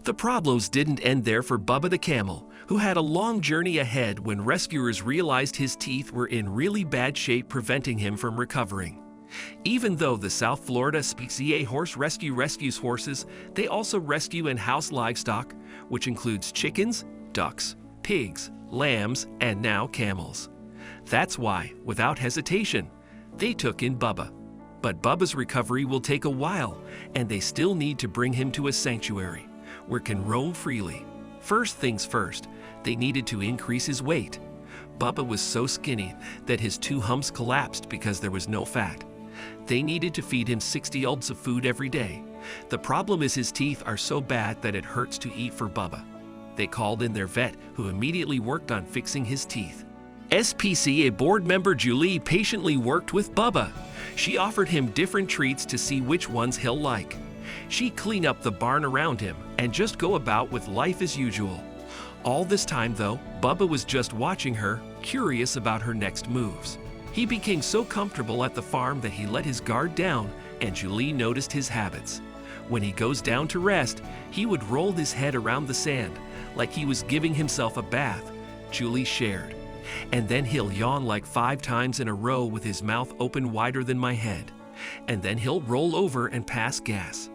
The problems didn't end there for Bubba the camel, who had a long journey ahead when rescuers realized his teeth were in really bad shape, preventing him from recovering. Even though the South Florida SPCA Horse Rescue rescues horses, they also rescue and house livestock, which includes chickens, ducks, pigs, lambs, and now camels. That's why, without hesitation, they took in Bubba. But Bubba's recovery will take a while, and they still need to bring him to a sanctuary where he can roam freely. First things first, they needed to increase his weight. Bubba was so skinny that his 2 humps collapsed because there was no fat. They needed to feed him 60 ounces of food every day. The problem is his teeth are so bad that it hurts to eat for Bubba. They called in their vet, who immediately worked on fixing his teeth. SPCA board member Julie patiently worked with Bubba. She offered him different treats to see which ones he'll like. She'd clean up the barn around him and just go about with life as usual. All this time though, Bubba was just watching her, curious about her next moves. He became so comfortable at the farm that he let his guard down, and Julie noticed his habits. When he goes down to rest, he would roll his head around the sand, like he was giving himself a bath, Julie shared. And then he'll yawn like 5 times in a row with his mouth open wider than my head. And then he'll roll over and pass gas.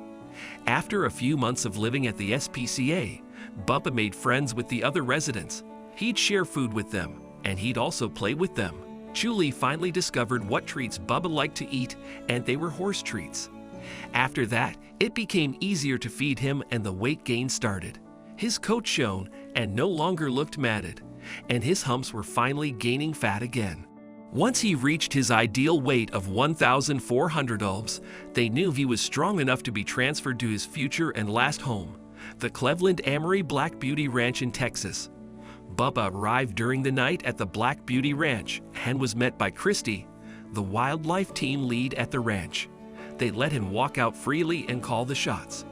After a few months of living at the SPCA, Bubba made friends with the other residents. He'd share food with them, and he'd also play with them. Julie finally discovered what treats Bubba liked to eat, and they were horse treats. After that, it became easier to feed him and the weight gain started. His coat shone and no longer looked matted, and his humps were finally gaining fat again. Once he reached his ideal weight of 1,400 pounds, they knew he was strong enough to be transferred to his future and last home, the Cleveland Amory Black Beauty Ranch in Texas. Bubba arrived during the night at the Black Beauty Ranch and was met by Christy, the wildlife team lead at the ranch. They let him walk out freely and call the shots.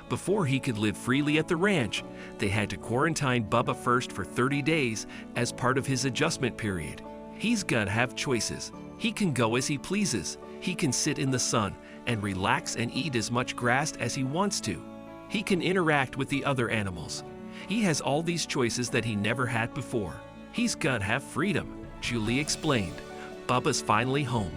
Before he could live freely at the ranch, they had to quarantine Bubba first for 30 days as part of his adjustment period. He's gonna have choices. He can go as he pleases. He can sit in the sun and relax and eat as much grass as he wants to. He can interact with the other animals. He has all these choices that he never had before. He's gonna have freedom, Julie explained. Bubba's finally home.